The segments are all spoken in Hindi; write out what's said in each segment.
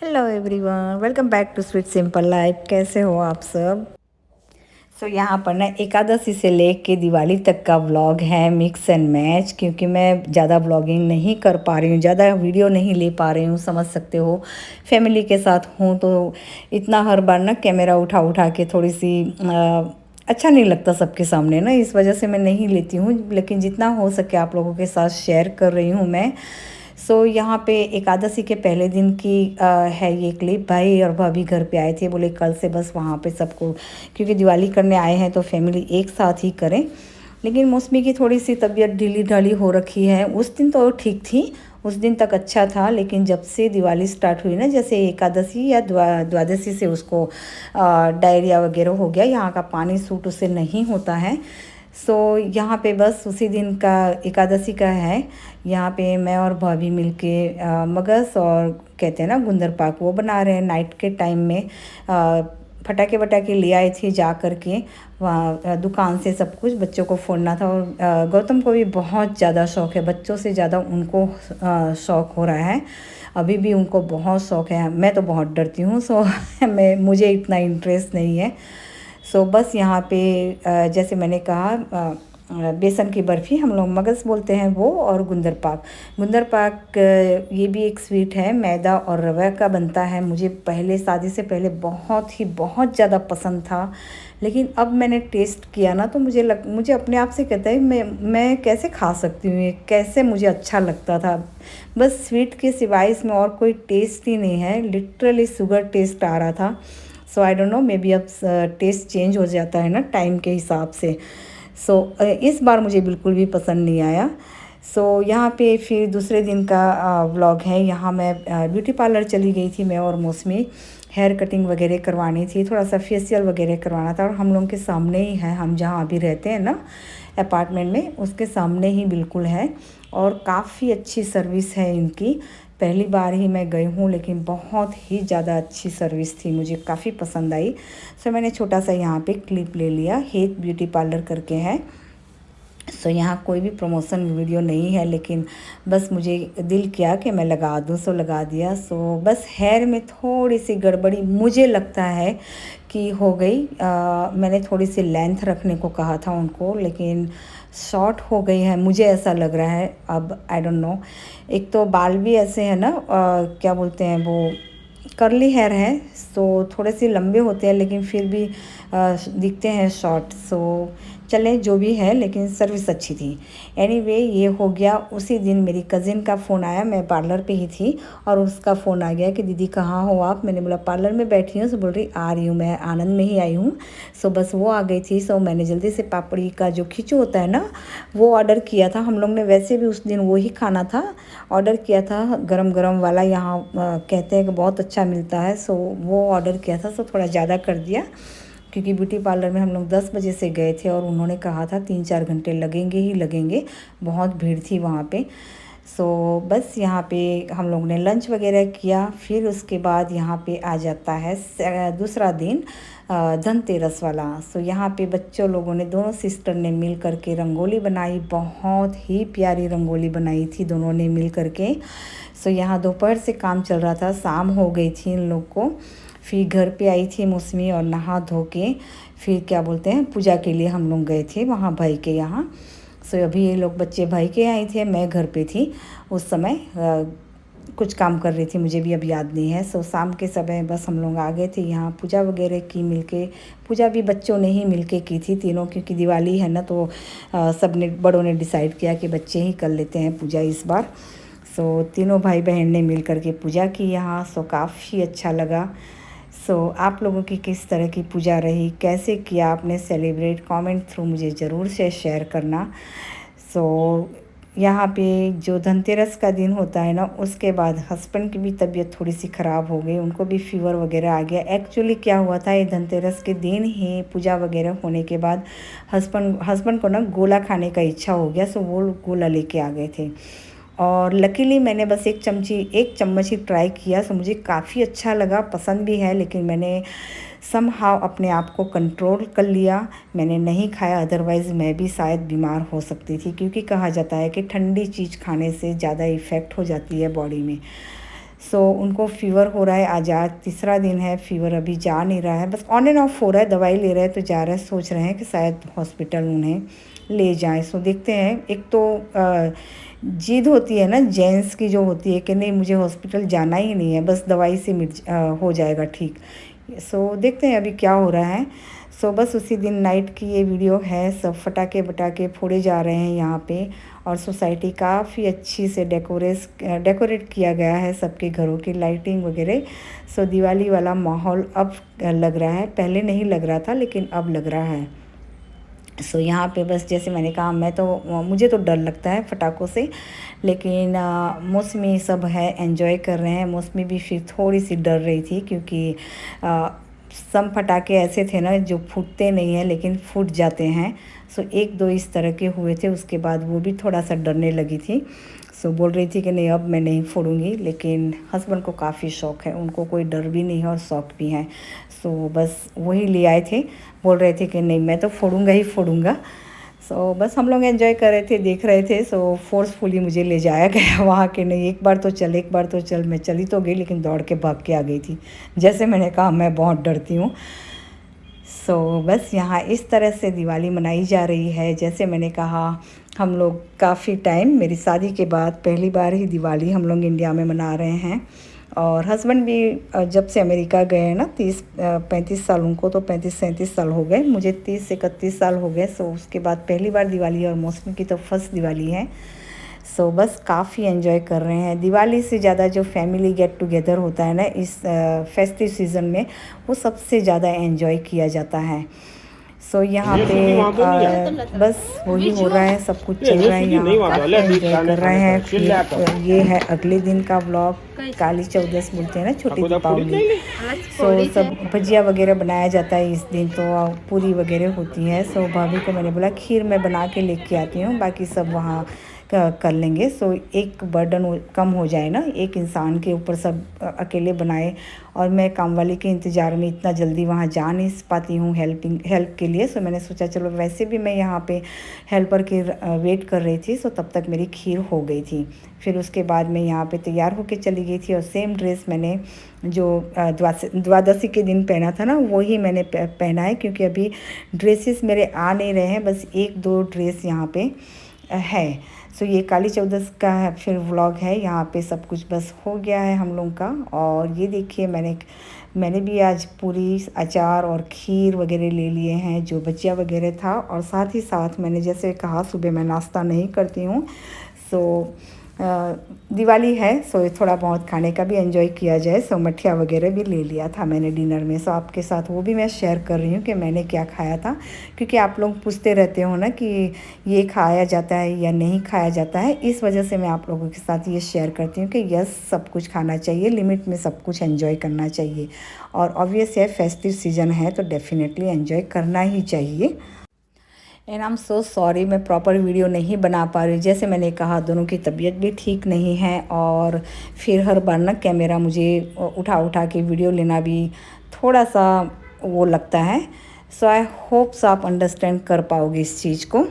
Hello everyone, welcome back to sweet simple life. कैसे हो आप सब? यहाँ पर ना एकादशी से लेके दिवाली तक का व्लॉग है, मिक्स एंड मैच। क्योंकि मैं ज़्यादा व्लॉगिंग नहीं कर पा रही हूँ, ज़्यादा वीडियो नहीं ले पा रही हूँ, समझ सकते हो। फैमिली के साथ हूँ तो इतना हर बार ना कैमरा उठा उठा के थोड़ी सी अच्छा नहीं लगता सबके सामने ना, इस वजह से मैं नहीं लेती हूँ। लेकिन जितना हो सके आप लोगों के साथ शेयर कर रही हूँ मैं। यहाँ पे एकादशी के पहले दिन की है ये क्लिप। भाई और भाभी घर पे आए थे, बोले कल से बस वहाँ पे सबको, क्योंकि दिवाली करने आए हैं तो फैमिली एक साथ ही करें। लेकिन मौसमी की थोड़ी सी तबीयत ढीली ढाली हो रखी है। उस दिन तो ठीक थी, उस दिन तक अच्छा था। लेकिन जब से दिवाली स्टार्ट हुई ना, जैसे एकादशी या द्वादशी से उसको डायरिया वगैरह हो गया। यहाँ का पानी सूट उसे नहीं होता है। यहाँ पे बस उसी दिन का एकादशी का है। यहाँ पे मैं और भाभी मिलके मगस और कहते हैं ना गुंदर पाक, वो बना रहे हैं नाइट के टाइम में। फटाके वटाके ले आए थे जा कर के वहाँ दुकान से, सब कुछ बच्चों को फोड़ना था। और गौतम को भी बहुत ज़्यादा शौक़ है, बच्चों से ज़्यादा उनको शौक़ हो रहा है। अभी भी उनको बहुत शौक़ है। मैं तो बहुत डरती हूँ, मुझे इतना इंटरेस्ट नहीं है। बस यहाँ पे जैसे मैंने कहा, बेसन की बर्फ़ी, हम लोग मगज़ बोलते हैं वो, और गुंदर पाक ये भी एक स्वीट है, मैदा और रवा का बनता है। मुझे पहले शादी से पहले बहुत ज़्यादा पसंद था। लेकिन अब मैंने टेस्ट किया ना तो मुझे अपने आप से कहता है मैं कैसे खा सकती हूँ ये, कैसे मुझे अच्छा लगता था। बस स्वीट के सिवाय इसमें और कोई टेस्ट ही नहीं है, लिटरली शुगर टेस्ट आ रहा था। I don't know, may be अब टेस्ट चेंज हो जाता है ना टाइम के हिसाब से। इस बार मुझे बिल्कुल भी पसंद नहीं आया। यहाँ पे फिर दूसरे दिन का व्लॉग है। यहाँ मैं ब्यूटी पार्लर चली गई थी, मैं और मौसमी। हेयर कटिंग वगैरह करवानी थी, थोड़ा सा फेशियल वगैरह करवाना था। और हम लोग के सामने ही है, हम जहाँ अभी रहते हैं ना अपार्टमेंट में, उसके सामने ही बिल्कुल है। और काफ़ी अच्छी सर्विस है इनकी। पहली बार ही मैं गई हूँ, लेकिन बहुत ही ज़्यादा अच्छी सर्विस थी, मुझे काफ़ी पसंद आई। मैंने छोटा सा यहाँ पे क्लिप ले लिया। हेत ब्यूटी पार्लर करके है। यहाँ कोई भी प्रमोशन वीडियो नहीं है, लेकिन बस मुझे दिल किया कि मैं लगा दूँ, लगा दिया। बस हेयर में थोड़ी सी गड़बड़ी मुझे लगता है कि हो गई। मैंने थोड़ी सी लेंथ रखने को कहा था उनको, लेकिन शॉर्ट हो गई है, मुझे ऐसा लग रहा है। अब आई डोंट नो, एक तो बाल भी ऐसे है ना, क्या बोलते हैं वो, कर्ली हेयर है, थोड़े से लंबे होते हैं, लेकिन फिर भी दिखते हैं शॉर्ट। चले जो भी है, लेकिन सर्विस अच्छी थी। एनीवे, ये हो गया। उसी दिन मेरी कज़िन का फ़ोन आया, मैं पार्लर पे ही थी, और उसका फ़ोन आ गया कि दीदी कहाँ हो आप? मैंने बोला पार्लर में बैठी हूँ। बोल रही आ रही हूँ, मैं आनंद में ही आई हूँ। बस वो आ गई थी। मैंने जल्दी से पापड़ी का जो खिचू होता है ना, वो ऑर्डर किया था। हम लोग ने वैसे भी उस दिन वही खाना था, ऑर्डर किया था गरम गरम वाला। यहाँ कहते हैं कि बहुत अच्छा मिलता है, वो ऑर्डर किया था। थोड़ा ज़्यादा कर दिया, क्योंकि ब्यूटी पार्लर में हम लोग 10 बजे से गए थे, और उन्होंने कहा था 3-4 घंटे लगेंगे ही लगेंगे, बहुत भीड़ थी वहाँ पे। बस यहाँ पे हम लोग ने लंच वगैरह किया। फिर उसके बाद यहाँ पे आ जाता है दूसरा दिन, धनतेरस वाला। यहाँ पे बच्चों लोगों ने, दोनों सिस्टर ने मिल करके रंगोली बनाई। बहुत ही प्यारी रंगोली बनाई थी दोनों ने मिल करके। यहाँ दोपहर से काम चल रहा था, शाम हो गई थी इन लोग को। फिर घर पे आई थी मौसमी, और नहा धो के फिर क्या बोलते हैं, पूजा के लिए हम लोग गए थे वहाँ भाई के यहाँ। अभी ये लोग बच्चे भाई के आए थे, मैं घर पे थी उस समय, कुछ काम कर रही थी, मुझे भी अब याद नहीं है। शाम के समय बस हम लोग आ गए थे यहाँ, पूजा वगैरह की मिलके। पूजा भी बच्चों ने ही मिलके की थी तीनों, क्योंकि दिवाली है ना, तो सब ने, बड़ों ने डिसाइड किया कि बच्चे ही कर लेते हैं पूजा इस बार। तीनों भाई बहन ने मिल करके पूजा की यहाँ। काफ़ी अच्छा लगा। आप लोगों की किस तरह की पूजा रही, कैसे किया आपने सेलिब्रेट, कमेंट थ्रू मुझे ज़रूर से शेयर करना। यहाँ पे जो धनतेरस का दिन होता है ना, उसके बाद हस्बैंड की भी तबीयत थोड़ी सी ख़राब हो गई, उनको भी फीवर वगैरह आ गया। एक्चुअली क्या हुआ था, ये धनतेरस के दिन ही पूजा वगैरह होने के बाद हस्बैंड को ना गोला खाने का इच्छा हो गया। वो गोला लेके आ गए थे, और लकीली मैंने बस एक चम्मच ही ट्राई किया। मुझे काफ़ी अच्छा लगा, पसंद भी है, लेकिन मैंने समहाउ अपने आप को कंट्रोल कर लिया, मैंने नहीं खाया। अदरवाइज़ मैं भी शायद बीमार हो सकती थी, क्योंकि कहा जाता है कि ठंडी चीज़ खाने से ज़्यादा इफ़ेक्ट हो जाती है बॉडी में। सो उनको फ़ीवर हो रहा है, आज तीसरा दिन है, फ़ीवर अभी जा नहीं रहा है, बस ऑन एंड ऑफ हो रहा है, दवाई ले रहे हैं तो जा रहा है, सोच रहे हैं कि शायद हॉस्पिटल उन्हें ले जाएं। सो देखते हैं, एक तो जिद होती है ना जेंट्स की जो होती है कि नहीं मुझे हॉस्पिटल जाना ही नहीं है, बस दवाई से हो जाएगा ठीक। सो देखते हैं अभी क्या हो रहा है। सो बस उसी दिन नाइट की ये वीडियो है, सब फटाके बटाके फोड़े जा रहे हैं यहाँ पे, और सोसाइटी काफ़ी अच्छी से डेकोरेट किया गया है, सबके घरों की लाइटिंग वगैरह। सो दिवाली वाला माहौल अब लग रहा है, पहले नहीं लग रहा था लेकिन अब लग रहा है। सो यहाँ पे बस जैसे मैंने कहा, मुझे तो डर लगता है पटाखों से, लेकिन मौसमी सब है एंजॉय कर रहे हैं। मौसमी भी फिर थोड़ी सी डर रही थी क्योंकि सब पटाखे ऐसे थे ना जो फूटते नहीं हैं लेकिन फूट जाते हैं। सो एक दो इस तरह के हुए थे, उसके बाद वो भी थोड़ा सा डरने लगी थी। सो बोल रही थी कि नहीं अब मैं नहीं फोड़ूंगी, लेकिन हस्बैंड को काफ़ी शौक़ है, उनको कोई डर भी नहीं है और शौक़ भी है। सो बस वही ले आए थे, बोल रहे थे कि नहीं मैं तो फोड़ूंगा ही फोड़ूंगा। सो बस हम लोग एंजॉय कर रहे थे, देख रहे थे। सो फोर्सफुली मुझे ले जाया गया वहाँ के, नहीं एक बार तो चल, मैं चली तो गई लेकिन दौड़ के भाग के आ गई थी। जैसे मैंने कहा मैं बहुत डरती हूँ। सो बस यहाँ इस तरह से दिवाली मनाई जा रही है। जैसे मैंने कहा, हम लोग काफ़ी टाइम, मेरी शादी के बाद पहली बार ही दिवाली हम लोग इंडिया में मना रहे हैं। और हस्बैंड भी जब से अमेरिका गए हैं ना, 30-35 साल, उनको तो 35-37 साल हो गए, मुझे 30-31 साल हो गए। सो उसके बाद पहली बार दिवाली, और मौसमी की तो फर्स्ट दिवाली है। सो बस काफ़ी एंजॉय कर रहे हैं। दिवाली से ज़्यादा जो फैमिली गेट टुगेदर होता है ना इस फेस्टिव सीज़न में, वो सबसे ज़्यादा एंजॉय किया जाता है। सो यहाँ पे बस वही हो रहा है, सब कुछ चल रहा है, यहाँ काफ़ी एंजॉय कर रहे हैं। फिर ये है अगले दिन का व्लॉग, काली चौदस बोलते हैं ना, छोटी दीपावली। सो सब भजिया वगैरह बनाया जाता है इस दिन, तो पूरी वगैरह होती है। सो भाभी को मैंने बोला खीर मैं बना के लेके आती हूँ, बाकी सब वहाँ कर लेंगे। सो एक बर्डन कम हो जाए ना, एक इंसान के ऊपर सब अकेले बनाए, और मैं काम वाली के इंतज़ार में इतना जल्दी वहाँ जा नहीं पाती हूँ हेल्प के लिए। सो मैंने सोचा चलो, वैसे भी मैं यहाँ पे हेल्पर के वेट कर रही थी। सो तब तक मेरी खीर हो गई थी। फिर उसके बाद मैं यहाँ पे तैयार होके चली गई थी, और सेम ड्रेस मैंने जो द्वादशी के दिन पहना था ना, वही मैंने पहना है, क्योंकि अभी ड्रेसेस मेरे आ नहीं रहे हैं, बस एक दो ड्रेस यहाँ पे है। सो ये काली चौदस का फिर व्लॉग है, यहाँ पे सब कुछ बस हो गया है हम लोग का। और ये देखिए, मैंने भी आज पूरी, अचार और खीर वगैरह ले लिए हैं, जो बचिया वगैरह था। और साथ ही साथ मैंने जैसे कहा, सुबह मैं नाश्ता नहीं करती हूँ। सो दिवाली है, सो थोड़ा बहुत खाने का भी एंजॉय किया जाए। सो मठिया वगैरह भी ले लिया था मैंने डिनर में। सो आपके साथ वो भी मैं शेयर कर रही हूँ कि मैंने क्या खाया था, क्योंकि आप लोग पूछते रहते हो ना कि ये खाया जाता है या नहीं खाया जाता है। इस वजह से मैं आप लोगों के साथ ये शेयर करती हूँ कि यस, सब कुछ खाना चाहिए, लिमिट में सब कुछ एंजॉय करना चाहिए। और ऑब्वियस है फेस्टिव सीज़न है तो डेफिनेटली एंजॉय करना ही चाहिए। And I am so sorry, मैं प्रॉपर वीडियो नहीं बना पा रही। जैसे मैंने कहा, दोनों की तबीयत भी ठीक नहीं है, और फिर हर बार ना कैमरा मुझे उठा के वीडियो लेना भी थोड़ा सा वो लगता है। सो आई होप्स आप अंडरस्टैंड कर पाओगे इस चीज़ को।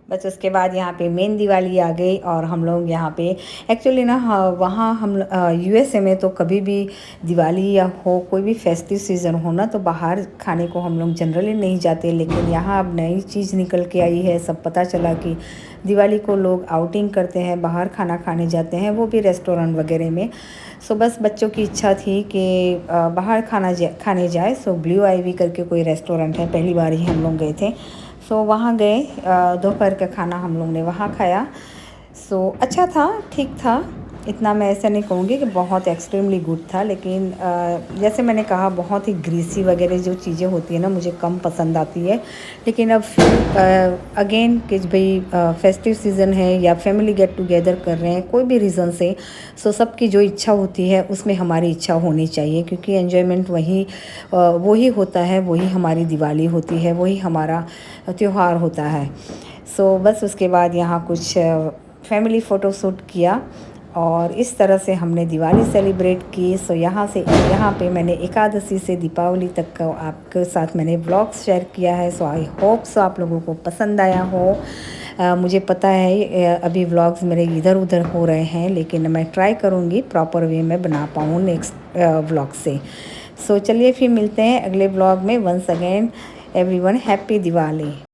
बस उसके बाद यहाँ पे मेन दिवाली आ गई, और हम लोग यहाँ पे एक्चुअली ना, वहाँ हम यूएसए में तो कभी भी दिवाली या हो कोई भी फेस्टिव सीज़न हो ना, तो बाहर खाने को हम लोग जनरली नहीं जाते। लेकिन यहाँ अब नई चीज़ निकल के आई है, सब पता चला कि दिवाली को लोग आउटिंग करते हैं, बाहर खाना खाने जाते हैं, वो भी रेस्टोरेंट वगैरह में। सो बस बच्चों की इच्छा थी कि बाहर खाने जाए। सो ब्लू आईवी करके कोई रेस्टोरेंट है, पहली बार ही हम लोग गए थे। सो वहाँ गए, दोपहर का खाना हम लोग ने वहाँ खाया। सो अच्छा था, ठीक था। इतना मैं ऐसा नहीं कहूँगी कि बहुत एक्सट्रीमली गुड था, लेकिन जैसे मैंने कहा बहुत ही ग्रीसी वगैरह जो चीज़ें होती है ना मुझे कम पसंद आती है। लेकिन अब फिर अगेन कि भाई फेस्टिव सीज़न है या फैमिली गेट टुगेदर कर रहे हैं कोई भी रीज़न से, सो सबकी जो इच्छा होती है उसमें हमारी इच्छा होनी चाहिए, क्योंकि एन्जॉयमेंट वही होता है, वही हमारी दिवाली होती है, वही हमारा त्यौहार होता है। सो बस उसके बाद यहाँ कुछ फैमिली फ़ोटो शूट किया और इस तरह से हमने दिवाली सेलिब्रेट की। सो यहाँ पे मैंने एकादशी से दीपावली तक का आपके साथ मैंने व्लॉग्स शेयर किया है। सो आई होप सो आप लोगों को पसंद आया हो। मुझे पता है अभी व्लॉग्स मेरे इधर उधर हो रहे हैं, लेकिन मैं ट्राई करूँगी प्रॉपर वे में बना पाऊँ नेक्स्ट व्लॉग से। सो चलिए फिर मिलते हैं अगले व्लॉग में। Once again everyone happy Diwali.